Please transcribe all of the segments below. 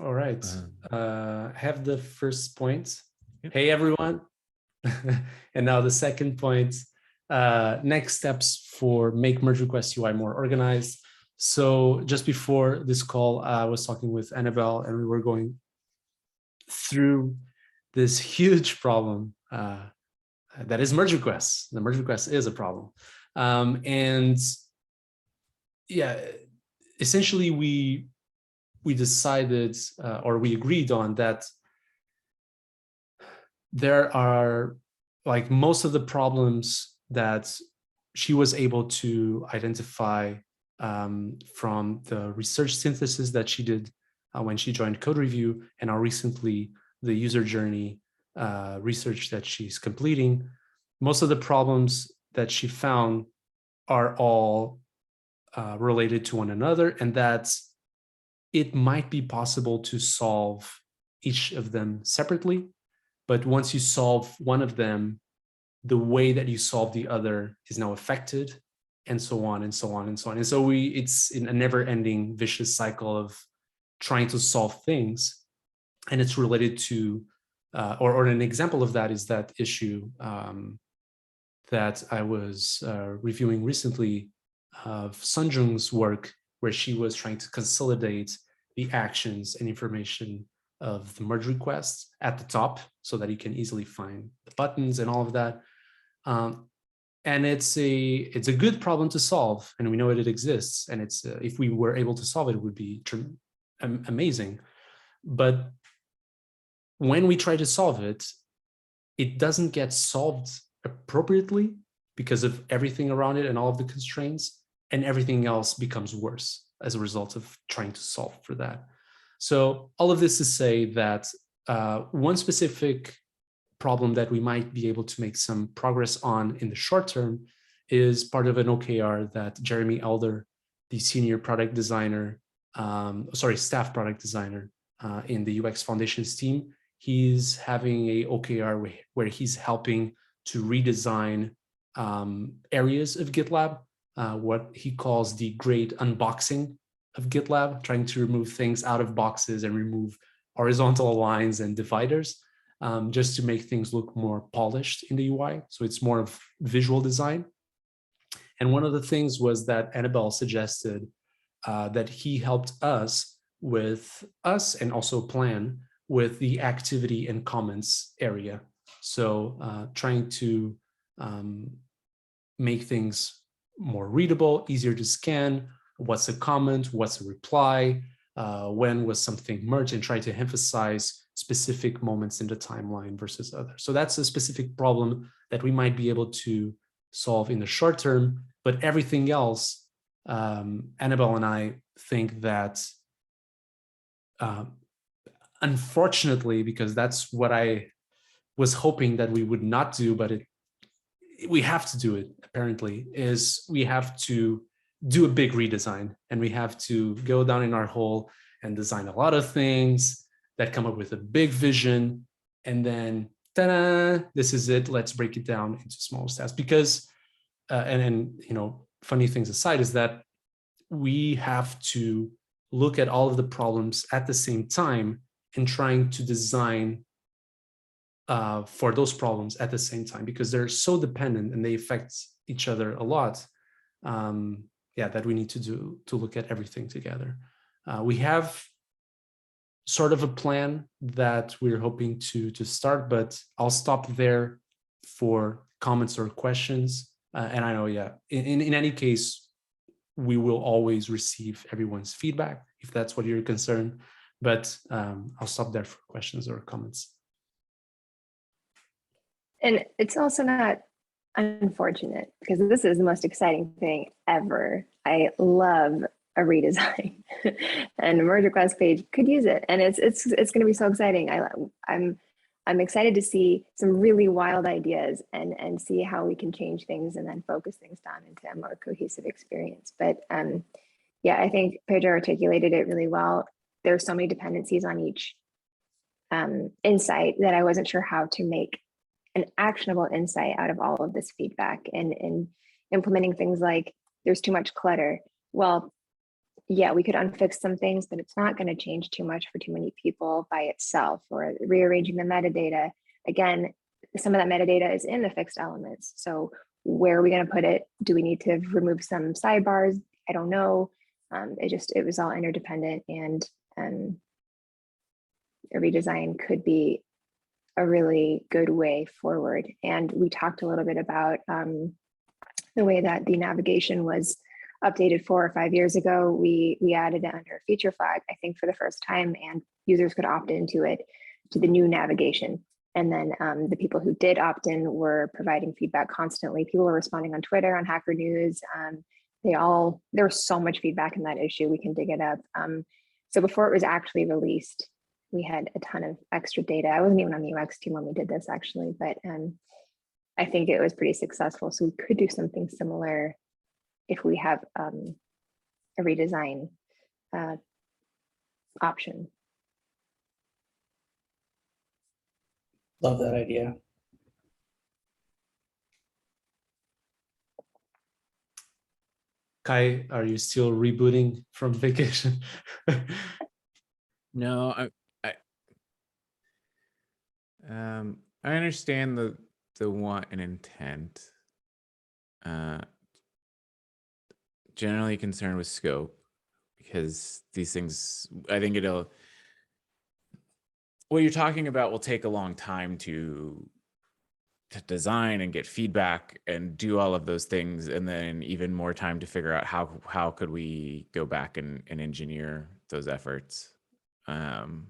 All right. Have the first point. Yep. Hey, everyone. And now the second point, next steps for make merge request UI more organized. So just before this call, I was talking with Annabelle and we were going through this huge problem that is merge requests. The merge request is a problem. And yeah, essentially we decided or we agreed on that there are like most of the problems that she was able to identify from the research synthesis that she did when she joined Code Review, and now recently the user journey research that she's completing. Most of the problems that she found are all related to one another, and that it might be possible to solve each of them separately. But once you solve one of them, the way that you solve the other is now affected, and so on and so on and so on. And so it's in a never-ending vicious cycle of trying to solve things. And it's related to, or an example of that is that issue that I was reviewing recently of Sunjung's work, where she was trying to consolidate the actions and information of the merge request at the top so that you can easily find the buttons and all of that. And it's a good problem to solve, and we know it exists. And it's if we were able to solve it, it would be amazing. But when we try to solve it, it doesn't get solved appropriately because of everything around it and all of the constraints, and everything else becomes worse as a result of trying to solve for that. So all of this to say that one specific problem that we might be able to make some progress on in the short term is part of an OKR that Jeremy Elder, the senior product designer, staff product designer in the UX Foundations team, he's having a OKR where he's helping to redesign areas of GitLab, what he calls the great unboxing of GitLab, trying to remove things out of boxes and remove horizontal lines and dividers, just to make things look more polished in the UI. So it's more of visual design. And one of the things was that Annabelle suggested that he helped us and also plan with the activity and comments area. So trying to make things more readable, easier to scan, what's a comment, what's a reply, when was something merged, and try to emphasize specific moments in the timeline versus others. So that's a specific problem that we might be able to solve in the short term, but everything else, Annabelle and I think that unfortunately, because that's what I was hoping that we would not do, but we have to do it apparently, is we have to do a big redesign, and we have to go down in our hole and design a lot of things that come up with a big vision, and then ta-da, this is it, let's break it down into smaller steps. Because and you know, funny things aside, is that we have to look at all of the problems at the same time and trying to design for those problems at the same time, because they're so dependent and they affect each other a lot. That we need to look at everything together. We have sort of a plan that we're hoping to start, but I'll stop there for comments or questions. And I know, in any case, we will always receive everyone's feedback if that's what you're concerned. But I'll stop there for questions or comments. And it's also not unfortunate, because this is the most exciting thing ever. I love a redesign, and a merge request page could use it, and it's going to be so exciting. I'm excited to see some really wild ideas and see how we can change things and then focus things down into a more cohesive experience. But I think Pedro articulated it really well. There's so many dependencies on each insight that I wasn't sure how to make an actionable insight out of all of this feedback, and implementing things like there's too much clutter. Well, yeah, we could unfix some things, but it's not going to change too much for too many people by itself. Or rearranging the metadata. Again, some of that metadata is in the fixed elements. So where are we going to put it? Do we need to remove some sidebars? I don't know. It was all interdependent, and a redesign could be a really good way forward. And we talked a little bit about the way that the navigation was updated 4 or 5 years ago. We added it under a feature flag, I think, for the first time, and users could opt into it, to the new navigation. And then the people who did opt in were providing feedback constantly. People were responding on Twitter, on Hacker News. There was so much feedback in that issue. We can dig it up. So before it was actually released, we had a ton of extra data. I wasn't even on the UX team when we did this, actually, but I think it was pretty successful. So we could do something similar if we have a redesign option. Love that idea. Kai, are you still rebooting from vacation? No, I understand the want and intent. Generally concerned with scope, because these things, I think what you're talking about will take a long time to design and get feedback and do all of those things, and then even more time to figure out how could we go back and engineer those efforts. And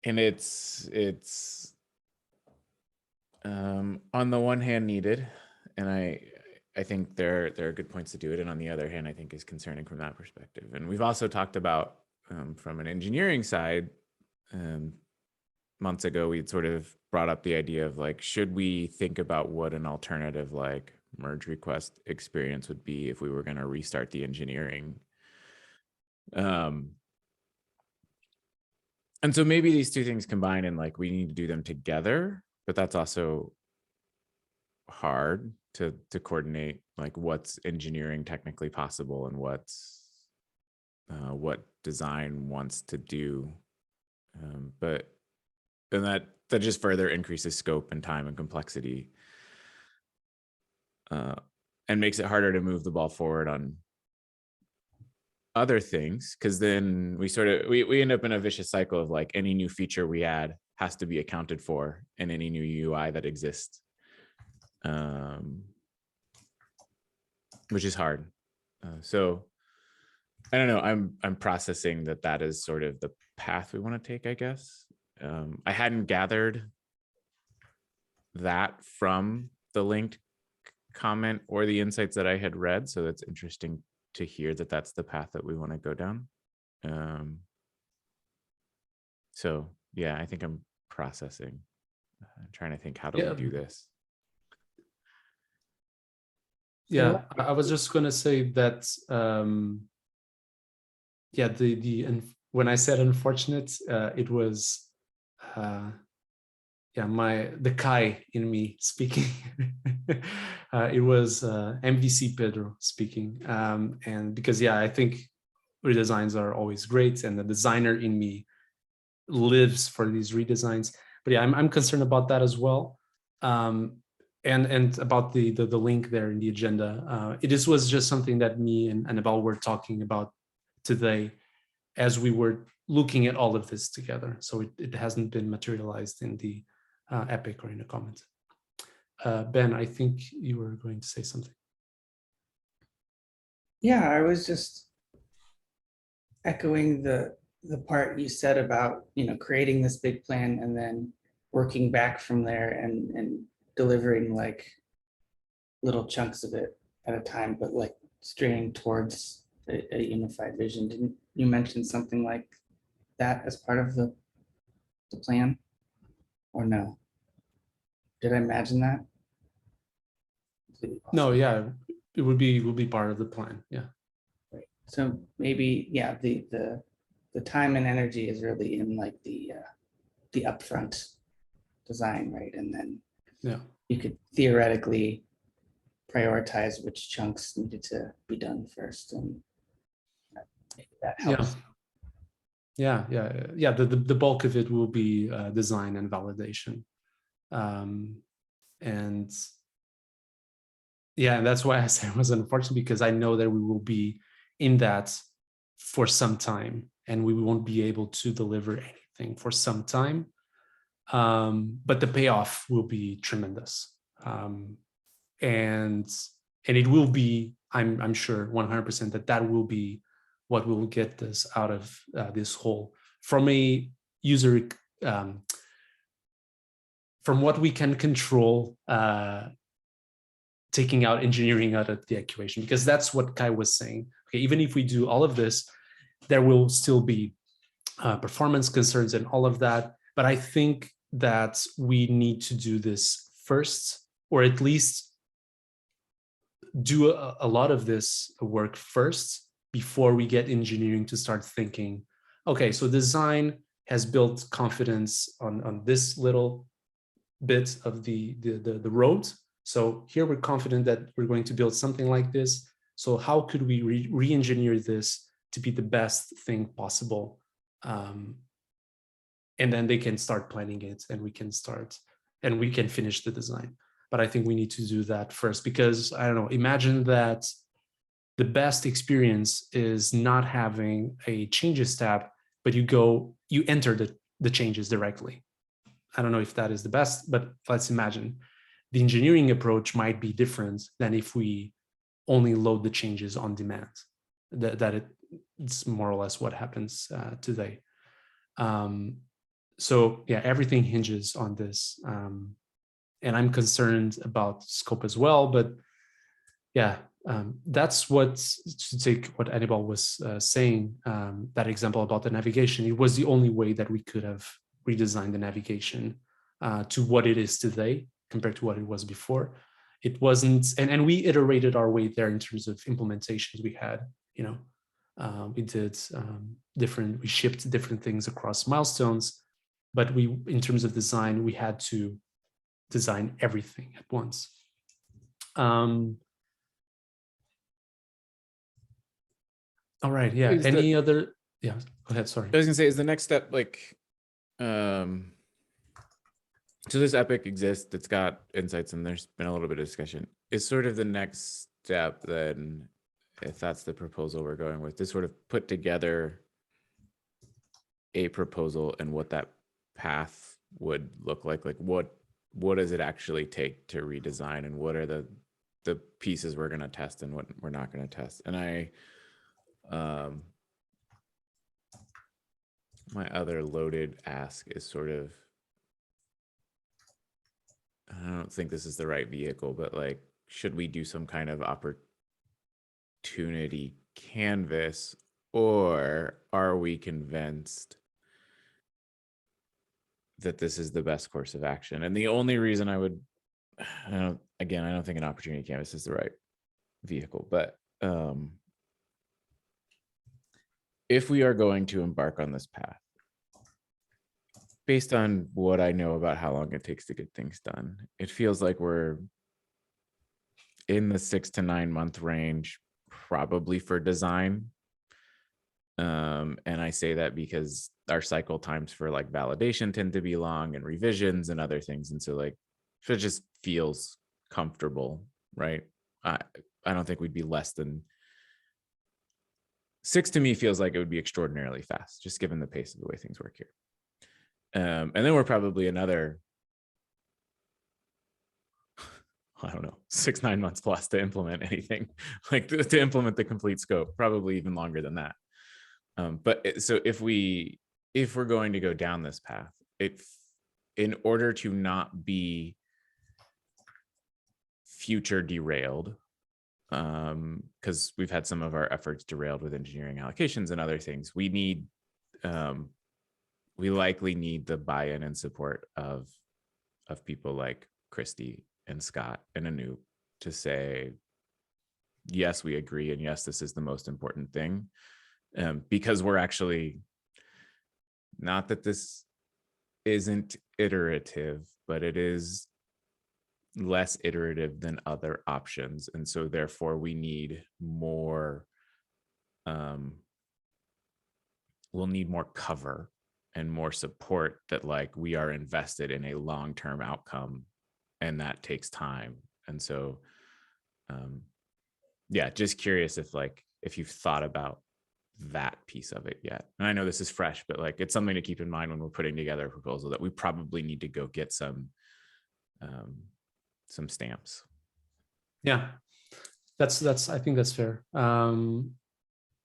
it's on the one hand needed, and I think there are good points to do it, and on the other hand, I think is concerning from that perspective. And we've also talked about from an engineering side, months ago, we'd sort of brought up the idea of like, should we think about what an alternative like merge request experience would be if we were going to restart the engineering. And so maybe these two things combine, and like we need to do them together, but that's also hard to coordinate, like what's engineering technically possible and what's what design wants to do. But then that just further increases scope and time and complexity, and makes it harder to move the ball forward on other things, because then we end up in a vicious cycle of like any new feature we add has to be accounted for in any new UI that exists, which is hard. So I don't know, I'm processing that is sort of the path we want to take, I guess. I hadn't gathered that from the linked comment or the insights that I had read, so that's interesting to hear that that's the path that we want to go down. So yeah, I think I'm processing, trying to think, how do we do this? Yeah, I was just going to say that yeah, when I said unfortunate, it was yeah, the Kai in me speaking. It was MVC Pedro speaking, and because yeah, I think redesigns are always great, and the designer in me lives for these redesigns. But yeah, I'm concerned about that as well, and about the link there in the agenda. It was just something that me and Annabelle were talking about today as we were looking at all of this together. So it hasn't been materialized in the epic or in the comments. Ben, I think you were going to say something. Yeah, I was just echoing the part you said about, creating this big plan and then working back from there and delivering like little chunks of it at a time, but like straining towards a unified vision. Didn't you mention something like that as part of the plan, or no? Did I imagine that? No, yeah, it would be part of the plan. Yeah. Right. So maybe, yeah, the time and energy is really in like the upfront design, right? And then yeah, you could theoretically prioritize which chunks needed to be done first, and maybe that Yeah. helps. Yeah. The bulk of it will be design and validation. And yeah, that's why I said it was unfortunate, because I know that we will be in that for some time and we won't be able to deliver anything for some time. But the payoff will be tremendous. And it will be, I'm sure 100% that will be what will get this out of this hole from a user, from what we can control, taking out engineering out of the equation, because that's what Kai was saying. Okay, even if we do all of this, there will still be performance concerns and all of that. But I think that we need to do this first, or at least do a lot of this work first before we get engineering to start thinking, okay, so design has built confidence on this little bit of the road. So here we're confident that we're going to build something like this. So how could we re-engineer this to be the best thing possible? And then they can start planning it, and we can finish the design. But I think we need to do that first, because I don't know, imagine that the best experience is not having a changes tab, but you enter the changes directly. I don't know if that is the best, but let's imagine the engineering approach might be different than if we only load the changes on demand. It's more or less what happens today. So yeah, everything hinges on this. And I'm concerned about scope as well, but yeah, that's what, to take what Anibal was saying, that example about the navigation, it was the only way that we could have redesigned the navigation to what it is today compared to what it was before. It wasn't, and we iterated our way there in terms of implementations we had, we did we shipped different things across milestones, but in terms of design, we had to design everything at once. All right, yeah, other, yeah, go ahead, sorry. I was gonna say, is the next step like, so this epic exists, it's got insights, and there's been a little bit of discussion. Is sort of the next step then, if that's the proposal we're going with, to sort of put together a proposal and what that path would look like what does it actually take to redesign, and what are the pieces we're going to test and what we're not going to test. And my other loaded ask is sort of, I don't think this is the right vehicle, but like, should we do some kind of opportunity canvas, or are we convinced that this is the best course of action? And the only reason I don't think an opportunity canvas is the right vehicle, but if we are going to embark on this path, based on what I know about how long it takes to get things done, it feels like we're in the 6 to 9 month range, probably for design. And I say that because our cycle times for like validation tend to be long, and revisions and other things. And so like, so it just feels comfortable, right? I don't think we'd be less than 6. To me feels like it would be extraordinarily fast, just given the pace of the way things work here. And then we're probably another, I don't know, 6-9 months plus to implement anything, like to implement the complete scope, probably even longer than that. So if we're going to go down this path, in order to not be future derailed, because we've had some of our efforts derailed with engineering allocations and other things, we likely need the buy-in and support of people like Christy and Scott and Anoop to say, yes, we agree, and yes, this is the most important thing. Because we're actually, not that this isn't iterative, but it is less iterative than other options. And so therefore we need more, we'll need more cover and more support that like we are invested in a long-term outcome, and that takes time. And so yeah, just curious if you've thought about that piece of it yet. And I know this is fresh, but like it's something to keep in mind when we're putting together a proposal, that we probably need to go get some stamps. Yeah, that's I think that's fair. And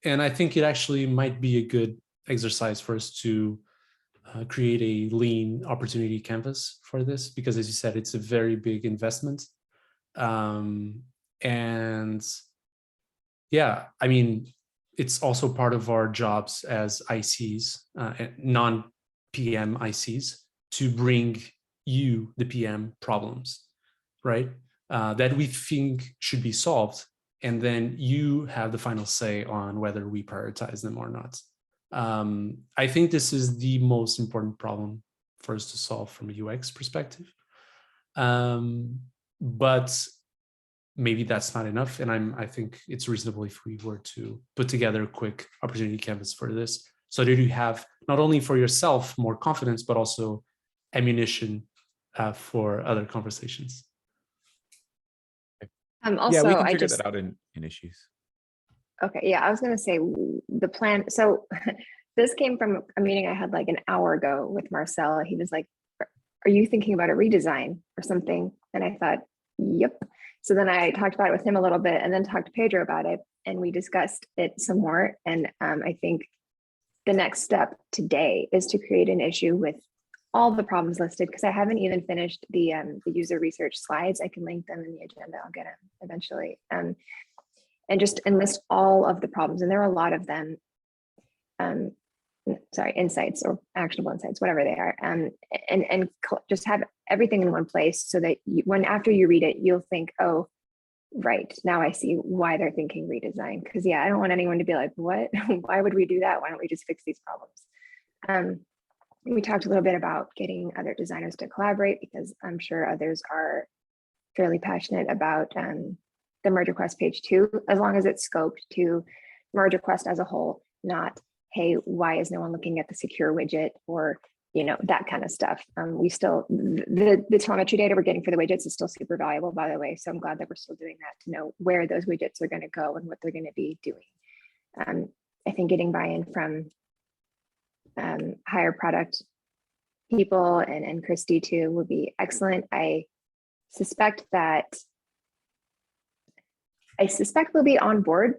I think it actually might be a good exercise for us to create a lean opportunity canvas for this, because as you said, it's a very big investment. And yeah, I mean, it's also part of our jobs as ICs, non-PM ICs, to bring you, the PM, problems, right? That we think should be solved. And then you have the final say on whether we prioritize them or not. I think this is the most important problem for us to solve from a UX perspective. But maybe that's not enough. And I think it's reasonable if we were to put together a quick opportunity canvas for this, so that you have not only for yourself more confidence, but also ammunition for other conversations. Also, yeah, we can I figure just that out in issues. Okay, yeah, I was gonna say the plan. So this came from a meeting I had like an hour ago with Marcel. He was like, "Are you thinking about a redesign or something?" And I thought, "Yep." So then I talked about it with him a little bit, and then talked to Pedro about it, and we discussed it some more. And I think the next step today is to create an issue with all the problems listed, because I haven't even finished the user research slides. I can link them in the agenda. I'll get them eventually. And just enlist all of the problems. And there are a lot of them, insights or actionable insights, whatever they are. And just have everything in one place, so that after you read it, you'll think, oh, right, now I see why they're thinking redesign. Because yeah, I don't want anyone to be like, what? Why would we do that? Why don't we just fix these problems? We talked a little bit about getting other designers to collaborate, because I'm sure others are fairly passionate about the merge request page too, as long as it's scoped to merge request as a whole, not, hey, why is no one looking at the secure widget, or that kind of stuff. We still, the telemetry data we're getting for the widgets is still super valuable, by the way. So I'm glad that we're still doing that, to know where those widgets are going to go and what they're going to be doing. I think getting buy-in from higher product people and Christy too would be excellent. I suspect they'll be on board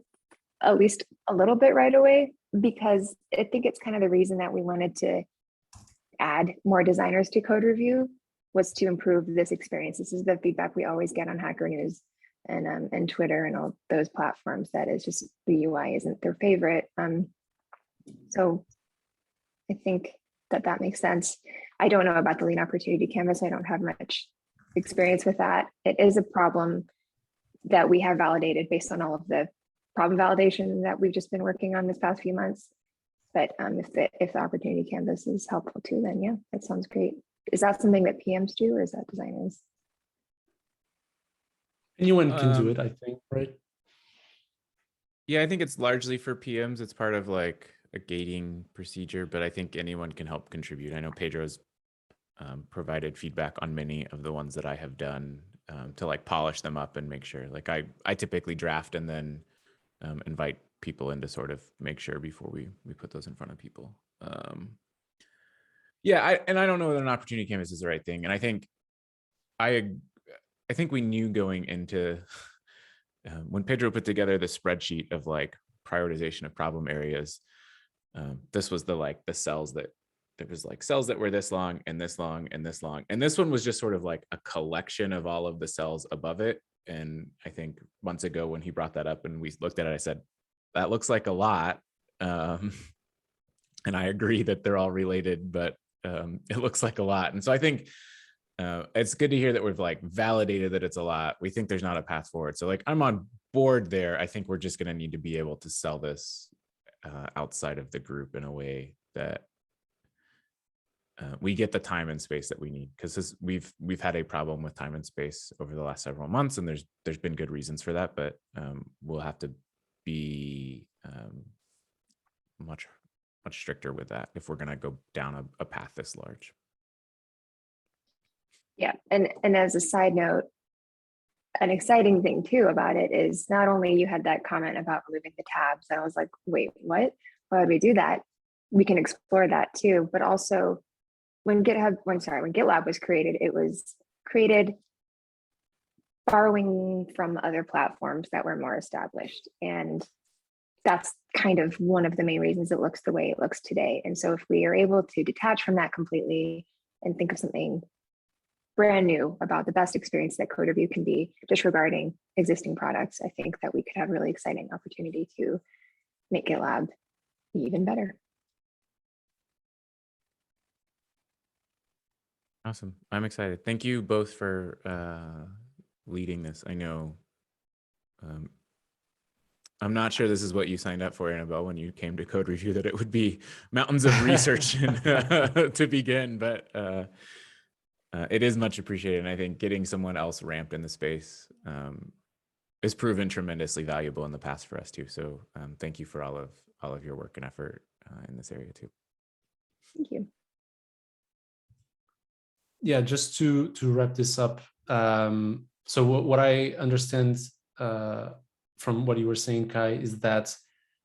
at least a little bit right away, because I think it's kind of the reason that we wanted to add more designers to code review, was to improve this experience. This is the feedback we always get on Hacker News and Twitter and all those platforms, that is just the UI isn't their favorite. So I think that makes sense. I don't know about the lean opportunity canvas. I don't have much experience with that. It is a problem that we have validated based on all of the problem validation that we've just been working on this past few months. But if the opportunity canvas is helpful too, then yeah, that sounds great. Is that something that PMs do, or is that designers? Anyone can do it, I think, right? Yeah, I think it's largely for PMs. It's part of like a gating procedure, but I think anyone can help contribute. I know Pedro's provided feedback on many of the ones that I have done, to like polish them up and make sure. Like I typically draft and then invite people in to sort of make sure before we put those in front of people. Yeah, I don't know whether an opportunity canvas is the right thing. And I think we knew going into when Pedro put together the spreadsheet of like prioritization of problem areas, this was the cells that there was like cells that were this long and this long and this long. And this one was just sort of like a collection of all of the cells above it. And I think months ago when he brought that up and we looked at it, I said, that looks like a lot. And I agree that they're all related, but it looks like a lot. And so I think it's good to hear that we've like validated that it's a lot. We think there's not a path forward. So like I'm on board there. I think we're just going to need to be able to sell this outside of the group in a way that we get the time and space that we need, because we've had a problem with time and space over the last several months, and there's been good reasons for that, but we'll have to be much stricter with that if we're going to go down a path this large. Yeah, and as a side note, an exciting thing too about it is not only you had that comment about removing the tabs, and I was like, wait, what? Why would we do that? We can explore that too, but also when GitLab was created, it was created borrowing from other platforms that were more established. And that's kind of one of the main reasons it looks the way it looks today. And so if we are able to detach from that completely and think of something brand new about the best experience that code review can be disregarding existing products, I think that we could have a really exciting opportunity to make GitLab even better. Awesome. I'm excited. Thank you both for leading this. I know I'm not sure this is what you signed up for, Annabelle, when you came to code review, that it would be mountains of research to begin, but it is much appreciated. And I think getting someone else ramped in the space has proven tremendously valuable in the past for us too. So thank you for all of your work and effort in this area too. Thank you. Yeah, just to wrap this up. So what I understand from what you were saying, Kai, is that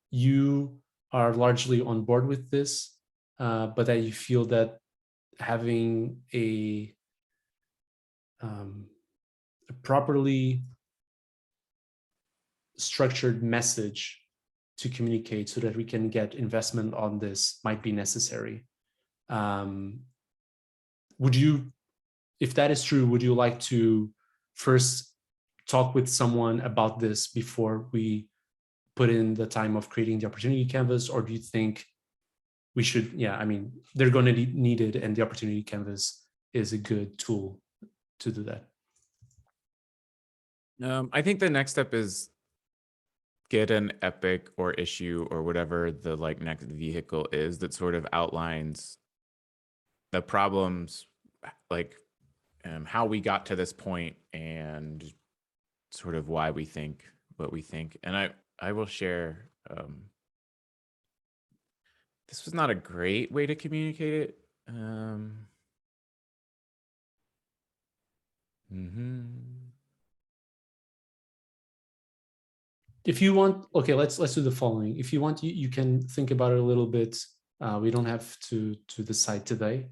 you are largely on board with this, but that you feel that having a properly structured message to communicate so that we can get investment on this might be necessary. Would you, if that is true, would you like to first talk with someone about this before we put in the time of creating the opportunity canvas? Or do you think we should, yeah, I mean, they're going to need it, and the opportunity canvas is a good tool to do that? I think the next step is get an epic or issue or whatever the next vehicle is that sort of outlines the problems, how we got to this point and sort of why we think what we think. And I will share, this was not a great way to communicate it. If you want, okay, let's do the following. If you want, you can think about it a little bit. We don't have to decide today.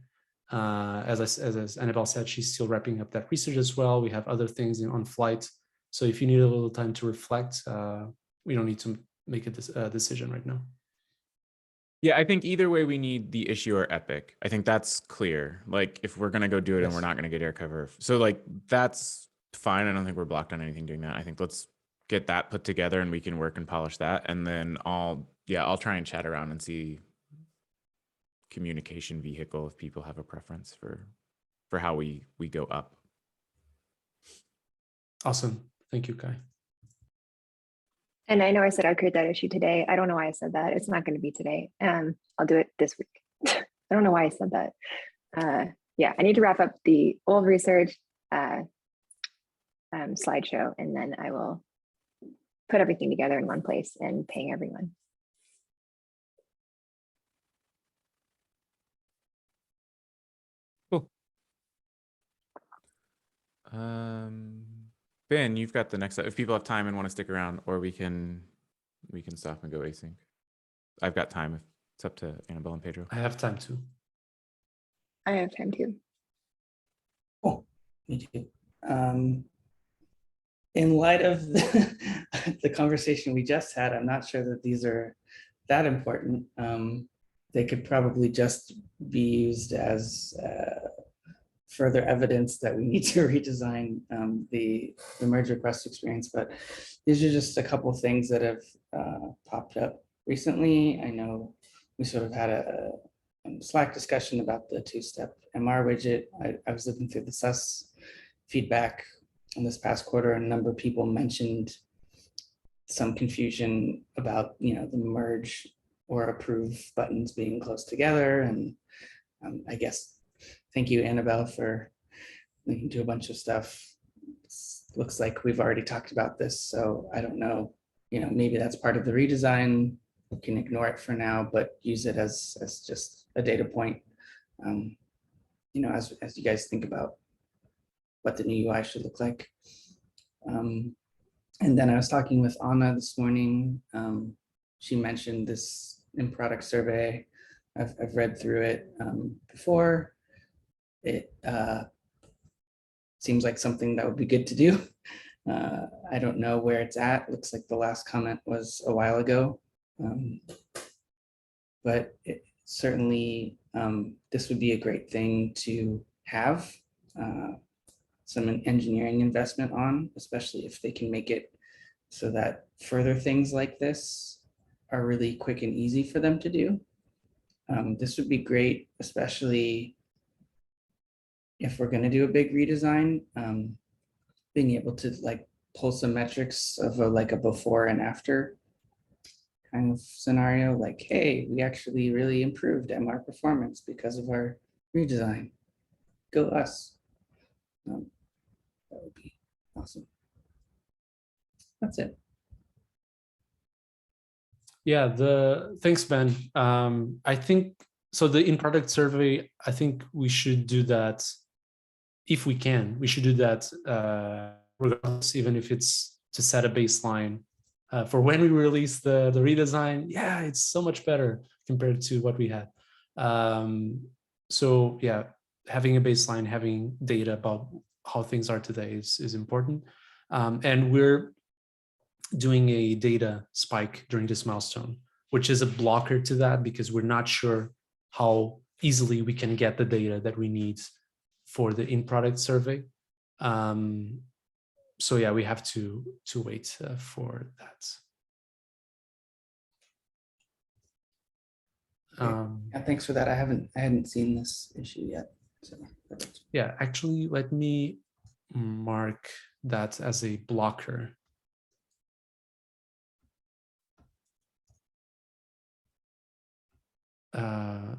As Annabelle said, she's still wrapping up that research as well. We have other things on flight. So if you need a little time to reflect, we don't need to make a decision right now. Yeah, I think either way we need the issue or epic. I think that's clear. Like if we're gonna go do it and we're not gonna get air cover. So that's fine. I don't think we're blocked on anything doing that. I think let's get that put together and we can work and polish that. And then I'll try and chat around and see communication vehicle if people have a preference for how we go up. Awesome. Thank you, Kai. And I know I said I'd create that issue today. I don't know why I said that. It's not going to be today. I'll do it this week. I don't know why I said that. Yeah, I need to wrap up the old research slideshow, and then I will put everything together in one place and ping everyone. Cool. Ben, you've got the next if people have time and want to stick around, or we can stop and go async. I've got time. It's up to Annabelle and Pedro. I have time too. I have time too. Oh, me too. In light of the conversation we just had, I'm not sure that these are that important. They could probably just be used as further evidence that we need to redesign the merge request experience. But these are just a couple of things that have popped up recently. I know we sort of had a Slack discussion about the two-step MR widget. I was looking through the SUS feedback in this past quarter, and a number of people mentioned some confusion about the merge or approve buttons being close together. And I guess thank you, Annabelle, for linking to a bunch of stuff. Looks like we've already talked about this, so I don't know, maybe that's part of the redesign. We can ignore it for now, but use it as just a data point. As you guys think about what the new UI should look like. And then I was talking with Anna this morning. She mentioned this in-product survey. I've read through it before. It seems like something that would be good to do. I don't know where it's at. Looks like the last comment was a while ago. But it certainly, this would be a great thing to have some engineering investment on, especially if they can make it so that further things like this are really quick and easy for them to do. This would be great, especially if we're going to do a big redesign, being able to like pull some metrics of a before and after kind of scenario, like, hey, we actually really improved MR performance because of our redesign. Go us. That would be awesome. That's it. Yeah, thanks, Ben. I think so. The in-product survey, I think we should do that if we can. We should do that regardless, even if it's to set a baseline for when we release the redesign. Yeah, it's so much better compared to what we had. So yeah, having a baseline, having data about how things are today is important. And we're doing a data spike during this milestone, which is a blocker to that because we're not sure how easily we can get the data that we need for the in-product survey. So yeah, we have to wait for that. Yeah, thanks for that. I hadn't seen this issue yet. So yeah, actually, let me mark that as a blocker.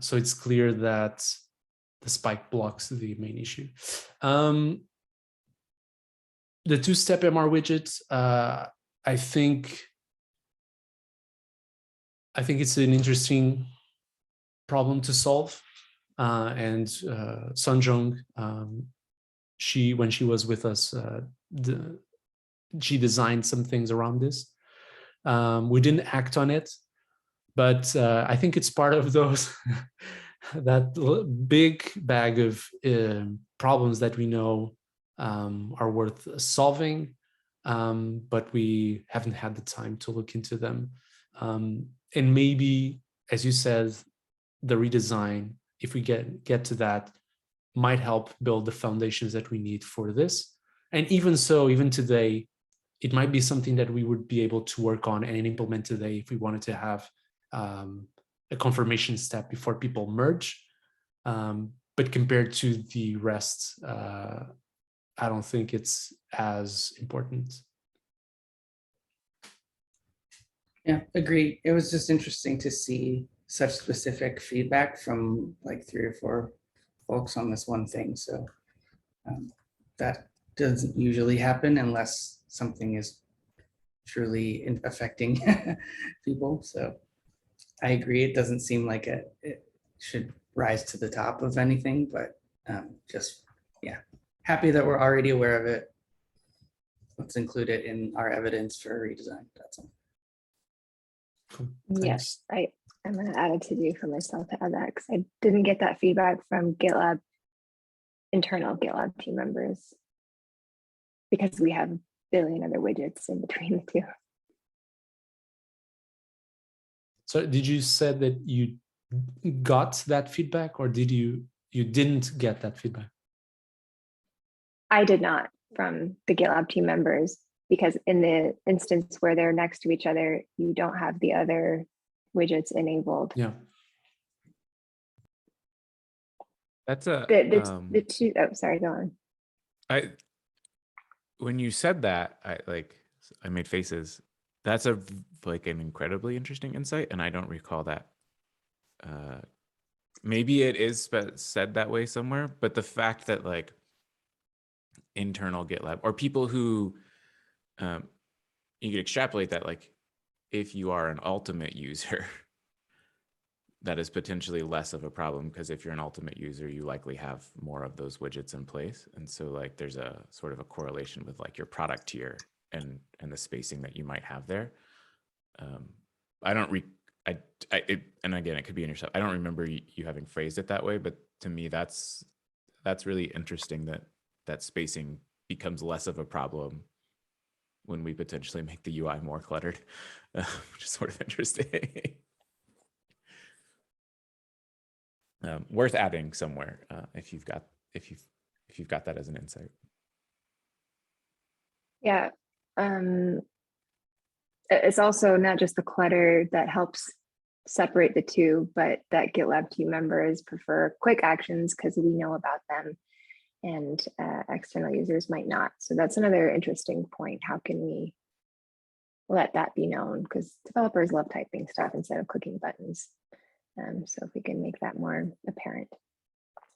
So it's clear that the spike blocks the main issue. The two-step MR widget, I think it's an interesting problem to solve. And Sunjung, when she was with us, she designed some things around this. We didn't act on it, but I think it's part of those that big bag of problems that we know are worth solving, but we haven't had the time to look into them. And maybe, as you said, the redesign, if we get to that, might help build the foundations that we need for this. And even so, even today, it might be something that we would be able to work on and implement today if we wanted to have a confirmation step before people merge. But compared to the rest, I don't think it's as important. Yeah, agree. It was just interesting to see such specific feedback from like 3 or 4 folks on this one thing. So that doesn't usually happen unless something is truly affecting people. So I agree. It doesn't seem like it should rise to the top of anything, but just, yeah, happy that we're already aware of it. Let's include it in our evidence for a redesign. That's all. Cool. Yes, I'm going to add a to-do for myself to add that because I didn't get that feedback from GitLab, internal GitLab team members, because we have a billion other widgets in between the two. So did you say that you got that feedback, or did you didn't get that feedback? I did not from the GitLab team members, because in the instance where they're next to each other, you don't have the other widgets enabled. Yeah. That's a the two. Oh, sorry, go on. When you said that, I made faces. That's an incredibly interesting insight, and I don't recall that maybe it is said that way somewhere, but the fact that like internal GitLab or people who you could extrapolate that, like if you are an ultimate user, that is potentially less of a problem, because if you're an ultimate user, you likely have more of those widgets in place. And so like there's a sort of a correlation with like your product tier and the spacing that you might have there. And again, it could be in yourself. I don't remember you having phrased it that way, but to me, that's really interesting that spacing becomes less of a problem when we potentially make the UI more cluttered, which is sort of interesting. Worth adding somewhere if you've got that as an insight. Yeah. It's also not just the clutter that helps separate the two, but that GitLab team members prefer quick actions because we know about them, and external users might not. So that's another interesting point. How can we let that be known? Because developers love typing stuff instead of clicking buttons. So if we can make that more apparent.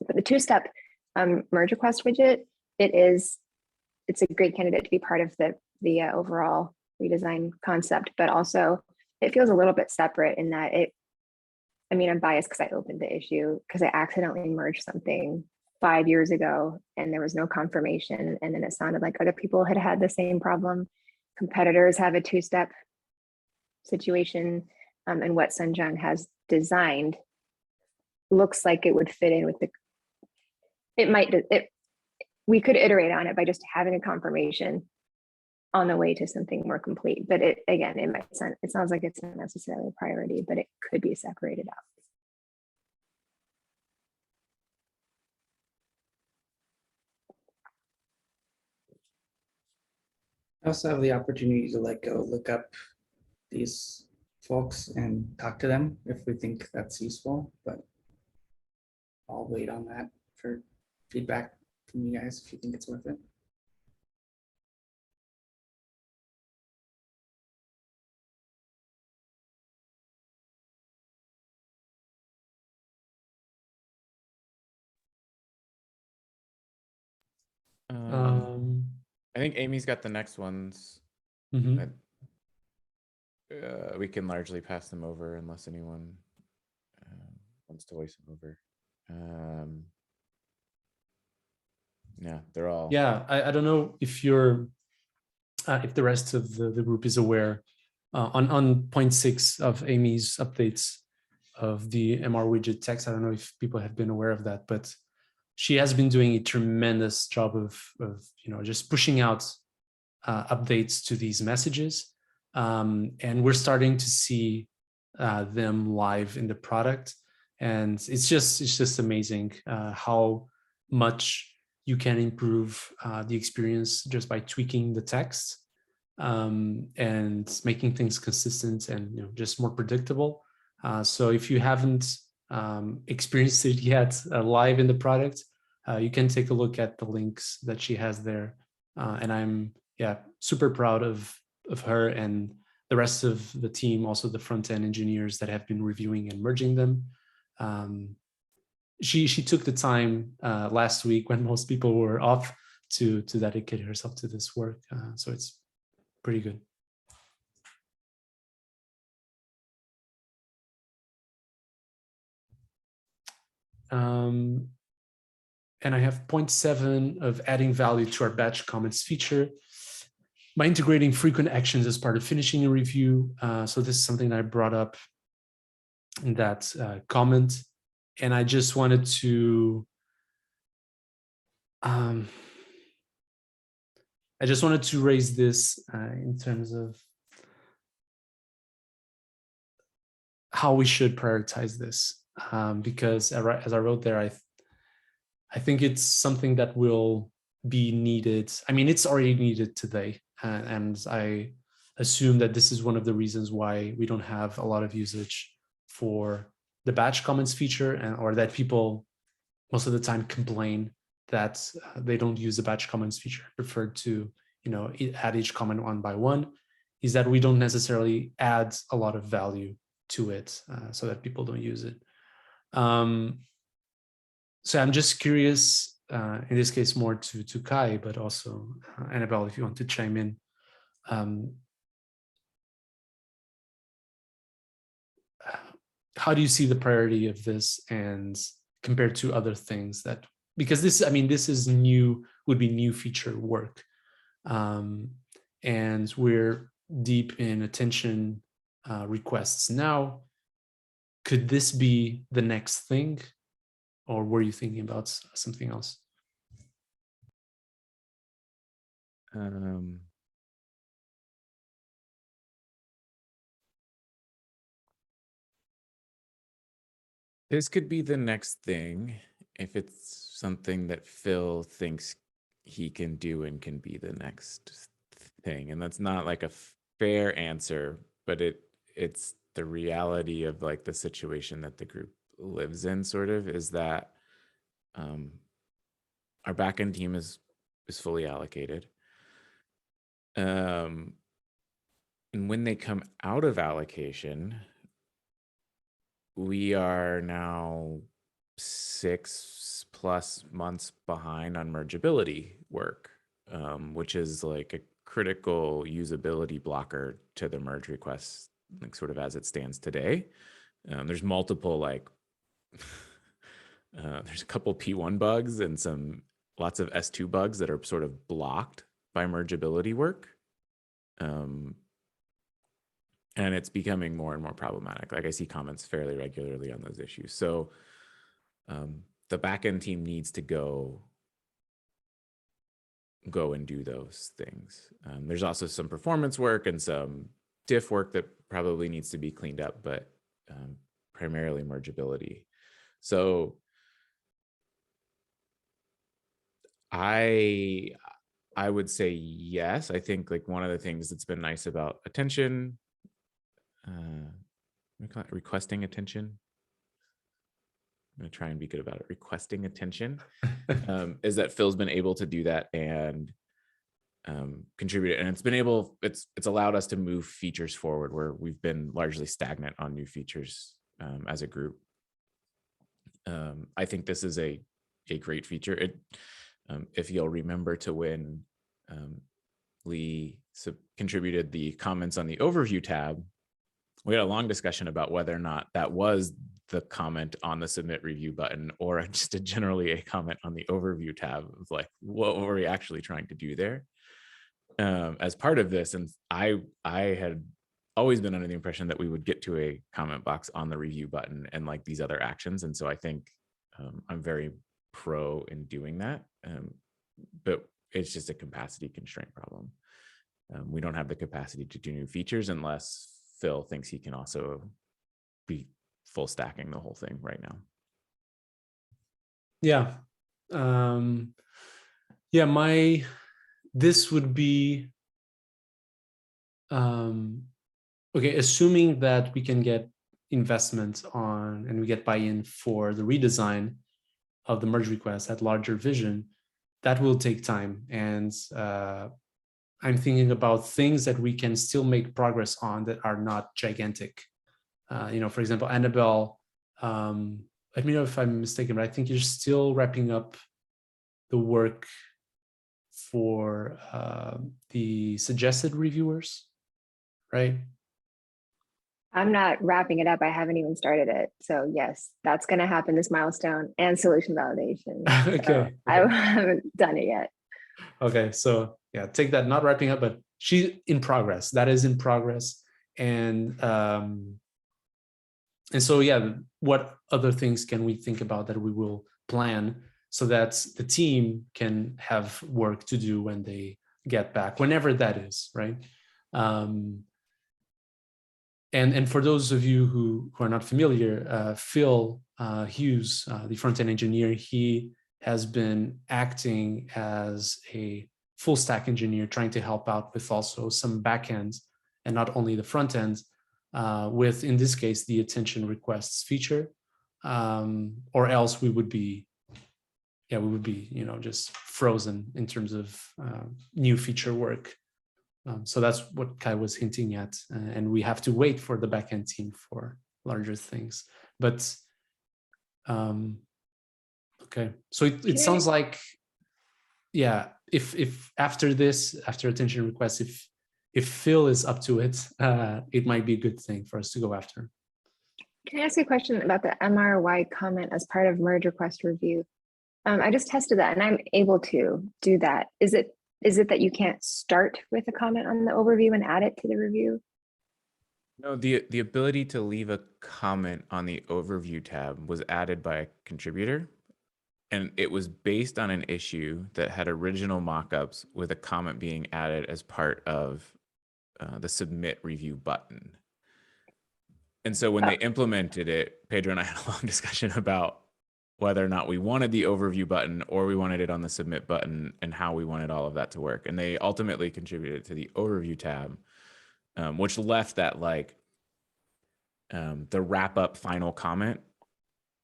But the two-step merge request widget, it's a great candidate to be part of the overall redesign concept, but also it feels a little bit separate in that I'm biased because I opened the issue because I accidentally merged something 5 years ago and there was no confirmation. And then it sounded like other people had the same problem. Competitors have a two-step situation, and what Sunjung has designed looks like it would fit in with we could iterate on it by just having a confirmation on the way to something more complete. But it sounds like it's not necessarily a priority, but it could be separated out. I also have the opportunity to go look up these folks and talk to them if we think that's useful, but I'll wait on that for feedback from you guys if you think it's worth it. I think Amy's got the next ones. Mhm. We can largely pass them over unless anyone wants to voice them over. Yeah, they're all. Yeah, I don't know if if the rest of the group is aware on point 6 of Amy's updates of the MR widget text. I don't know if people have been aware of that, but she has been doing a tremendous job of just pushing out updates to these messages, and we're starting to see them live in the product, and it's just amazing how much you can improve the experience just by tweaking the text and making things consistent and just more predictable. So if you haven't experienced it yet live in the product, you can take a look at the links that she has there. And I'm super proud of her and the rest of the team, also the front-end engineers that have been reviewing and merging them. She took the time last week when most people were off to dedicate herself to this work. So it's pretty good. And I have point 7 of adding value to our batch comments feature by integrating frequent actions as part of finishing a review. So this is something that I brought up in that comment, and I just wanted to raise this in terms of how we should prioritize this, because as I wrote there, I think it's something that will be needed. I mean, it's already needed today, and I assume that this is one of the reasons why we don't have a lot of usage for the batch comments feature, or that people most of the time complain that they don't use the batch comments feature, prefer to add each comment one by one, is that we don't necessarily add a lot of value to it, so that people don't use it. So I'm just curious, in this case, more to Kai, but also Annabelle, if you want to chime in. How do you see the priority of this, and compared to other things that, because this, I mean, this is new, would be new feature work. And we're deep in attention requests now. Could this be the next thing, or were you thinking about something else? This could be the next thing if it's something that Phil thinks he can do and can be the next thing. And that's not like a fair answer, but it's the reality of like the situation that the group lives in, sort of, is that our backend team is fully allocated. And when they come out of allocation, we are now 6+ months behind on mergeability work, which is like a critical usability blocker to the merge requests, like sort of as it stands today. There's multiple like there's a couple P1 bugs and lots of S2 bugs that are sort of blocked by mergeability work. And it's becoming more and more problematic. Like I see comments fairly regularly on those issues. So the backend team needs to go and do those things. There's also some performance work and some diff work that probably needs to be cleaned up, but primarily mergeability. So I would say yes. I think like one of the things that's been nice about attention, requesting attention. I'm going to try and be good about it. Requesting attention is that Phil's been able to do that and contribute. And it's allowed us to move features forward where we've been largely stagnant on new features as a group. I think this is a great feature. If you'll remember to when Lee contributed the comments on the overview tab, we had a long discussion about whether or not that was the comment on the submit review button or just generally a comment on the overview tab of like, what were we actually trying to do there as part of this. And I had always been under the impression that we would get to a comment box on the review button and like these other actions. And so I think I'm very pro in doing that. But it's just a capacity constraint problem. We don't have the capacity to do new features unless Phil thinks he can also be full stacking the whole thing right now. Yeah. This would be, okay, assuming that we can get investment on and we get buy-in for the redesign of the merge request at larger vision, that will take time. And I'm thinking about things that we can still make progress on that are not gigantic. For example, Annabelle, let me know if I'm mistaken, but I think you're still wrapping up the work for the suggested reviewers, right? I'm not wrapping it up. I haven't even started it. So yes, that's going to happen, this milestone and solution validation. Okay. I haven't done it yet. Okay, so yeah, take that, not wrapping up, but she's in progress. That is in progress. And so, yeah, what other things can we think about that we will plan so that the team can have work to do when they get back, whenever that is, right? And for those of you who are not familiar, Phil Hughes, the front-end engineer, he has been acting as a full stack engineer, trying to help out with also some backends and not only the front end, with, in this case, the attention requests feature, or else we would be, just frozen in terms of new feature work. So that's what Kai was hinting at, and we have to wait for the backend team for larger things. But Okay, so it sounds like, yeah, if after this, after attention requests, if Phil is up to it, it might be a good thing for us to go after. Can I ask a question about the MRY comment as part of merge request review? I just tested that and I'm able to do that. Is it that you can't start with a comment on the overview and add it to the review? No, the ability to leave a comment on the overview tab was added by a contributor, and it was based on an issue that had original mockups with a comment being added as part of the submit review button. And so when they implemented it, Pedro and I had a long discussion about whether or not we wanted the overview button or we wanted it on the submit button and how we wanted all of that to work. And they ultimately contributed to the overview tab, which left that like the wrap up final comment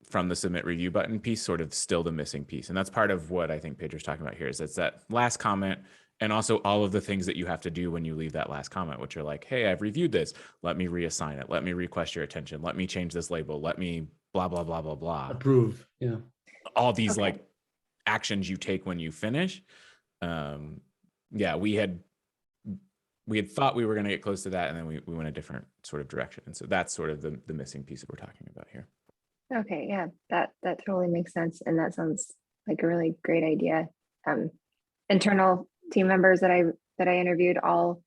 from the submit review button piece sort of still the missing piece. And that's part of what I think Pedro's talking about here is it's that last comment and also all of the things that you have to do when you leave that last comment, which are like, hey, I've reviewed this. Let me reassign it. Let me request your attention. Let me change this label. Let me blah, blah, blah, blah, blah. Approve. Yeah. All these like actions you take when you finish. Yeah, we had thought we were going to get close to that. And then we went a different sort of direction. And so that's sort of the missing piece that we're talking about here. Okay, yeah, that totally makes sense. And that sounds like a really great idea. Internal team members that I interviewed all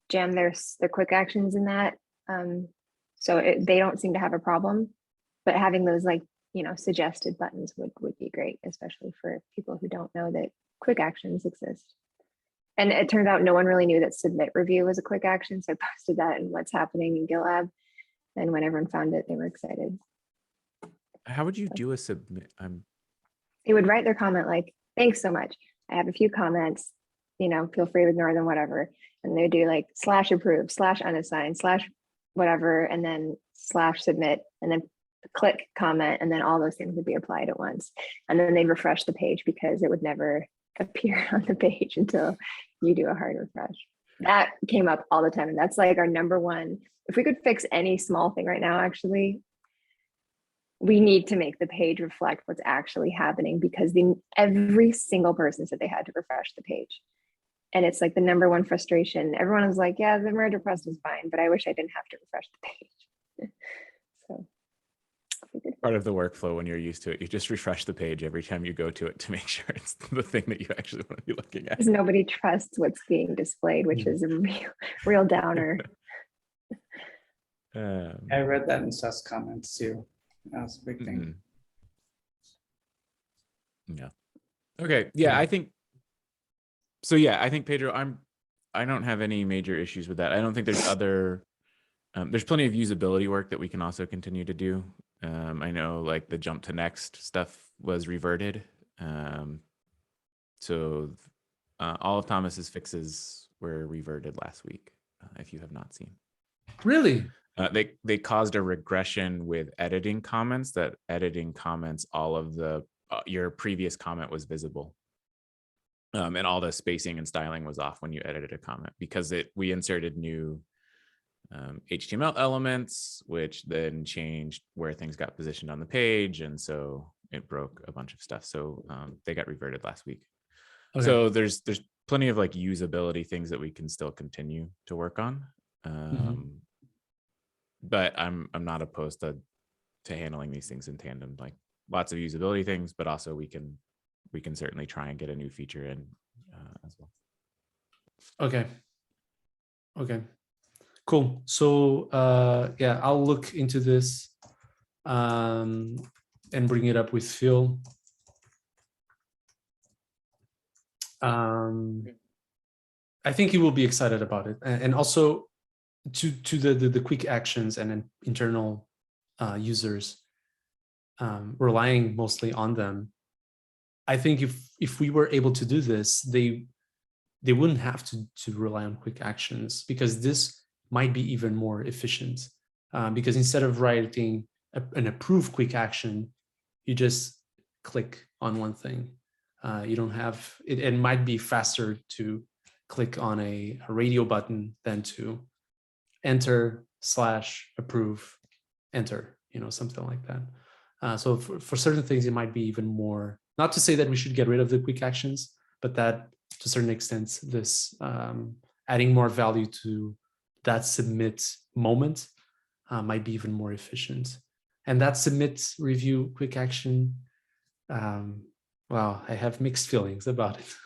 jam their quick actions in that. So they don't seem to have a problem, but having those like, suggested buttons would be great, especially for people who don't know that quick actions exist. And it turned out no one really knew that submit review was a quick action. So I posted that in what's happening in Gitlab. And when everyone found it, they were excited. How would you do a submit? They would write their comment like, thanks so much. I have a few comments, feel free to ignore them, whatever. And they do like /approve, /unassigned, /whatever, and then /submit, and then click comment, and then all those things would be applied at once. And then they'd refresh the page because it would never appear on the page until you do a hard refresh. That came up all the time. And that's like our number one. If we could fix any small thing right now, actually, we need to make the page reflect what's actually happening, because every single person said they had to refresh the page. And it's like the number one frustration. Everyone was like, yeah, the merge request is fine, but I wish I didn't have to refresh the page. So part of the workflow when you're used to it, you just refresh the page every time you go to it to make sure it's the thing that you actually want to be looking at. Because nobody trusts what's being displayed, which is a real downer. I read that in Sus comments too. That was a big thing. Yeah. Okay. Yeah, I think so. Yeah, I think Pedro, I don't have any major issues with that. I don't think there's there's plenty of usability work that we can also continue to do. I know like the jump to next stuff was reverted. So all of Thomas's fixes were reverted last week, if you have not seen. Really? They caused a regression with editing comments, that editing comments, all of the your previous comment was visible. And all the spacing and styling was off when you edited a comment, because we inserted new HTML elements, which then changed where things got positioned on the page. And so it broke a bunch of stuff. So they got reverted last week. Okay. So there's plenty of like usability things that we can still continue to work on. But I'm not opposed to handling these things in tandem, like lots of usability things, but also we can certainly try and get a new feature in as well. Okay, cool. So yeah, I'll look into this and bring it up with Phil. I think he will be excited about it, and also to the quick actions and internal users, relying mostly on them. I think if we were able to do this, they wouldn't have to rely on quick actions, because this might be even more efficient. Because instead of writing an approve quick action, you just click on one thing. You don't have it. It might be faster to click on a radio button than to enter /approve enter, something like that. So for certain things, it might be even more, not to say that we should get rid of the quick actions, but that to a certain extent, this adding more value to that submit moment might be even more efficient. And that submit review quick action, well, I have mixed feelings about it.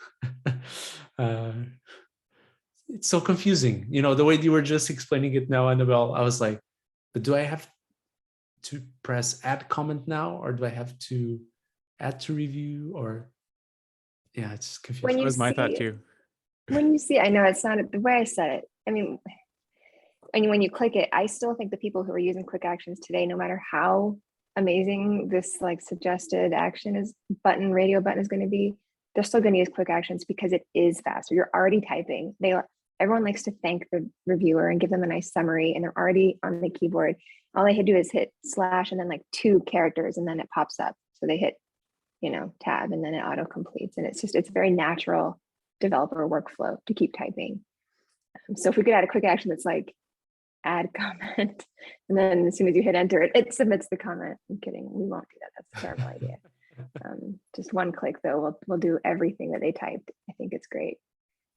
It's so confusing. You know, the way you were just explaining it now, Annabelle, I was like, but do I have to press add comment now, or do I have to add to review? Or yeah, it's confusing. When That you was my thought see, too. when you see, I know it's not the way I said it. I mean, and when you click it, I still think the people who are using quick actions today, no matter how amazing this like suggested action is radio button is going to be, they're still going to use quick actions because it is faster. You're already typing. Everyone likes to thank the reviewer and give them a nice summary, and they're already on the keyboard. All they do is hit slash and then like 2 characters, and then it pops up. So they hit, tab, and then it auto completes. And it's a very natural developer workflow to keep typing. So if we could add a quick action that's like add comment, and then as soon as you hit enter, it submits the comment. I'm kidding. We won't do that. That's a terrible idea. Just one click though, we'll do everything that they typed. I think it's great.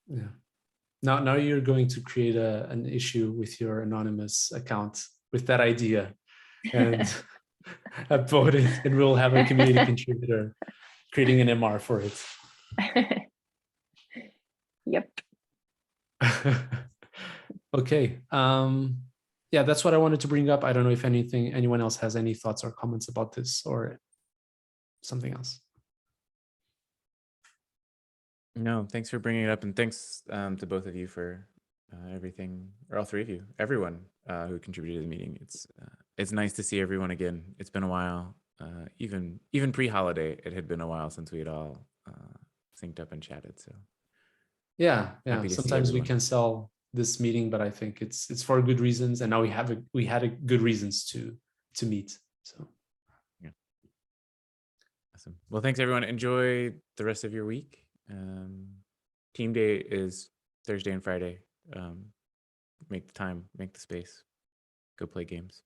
Yeah. Now you're going to create an issue with your anonymous account with that idea, and upvote it, and we'll have a community contributor creating an MR for it. Yep. Okay. Yeah, that's what I wanted to bring up. I don't know if anyone else has any thoughts or comments about this or something else. No, thanks for bringing it up, and thanks to both of you for everything, or all 3 of you, everyone who contributed to the meeting. It's nice to see everyone again. It's been a while, even pre-holiday. It had been a while since we had all synced up and chatted. So yeah. happy to see Sometimes we everyone. can sell this meeting, but I think it's for good reasons, and now we had good reasons to meet. So yeah, awesome. Well, thanks everyone. Enjoy the rest of your week. Team day is Thursday and Friday. Make the time, make the space, go play games.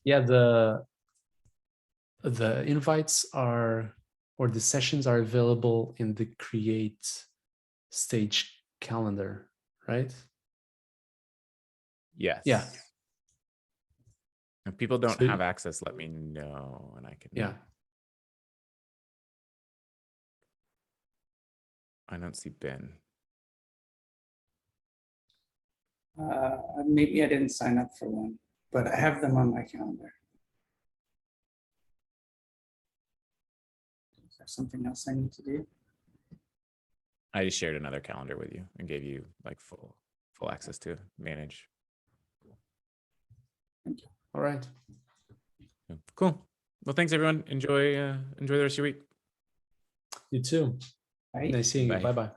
Yeah, the invites or the sessions are available in the create stage calendar, right? Yes. Yeah. If people don't So- have access, let me know and I can. Yeah. I don't see Ben. Maybe I didn't sign up for one, but I have them on my calendar. Is there something else I need to do? I just shared another calendar with you and gave you like full access to manage. Thank you. All right. Cool. Well, thanks everyone. Enjoy the rest of your week. You too. Right. Nice seeing you. Bye. Bye-bye.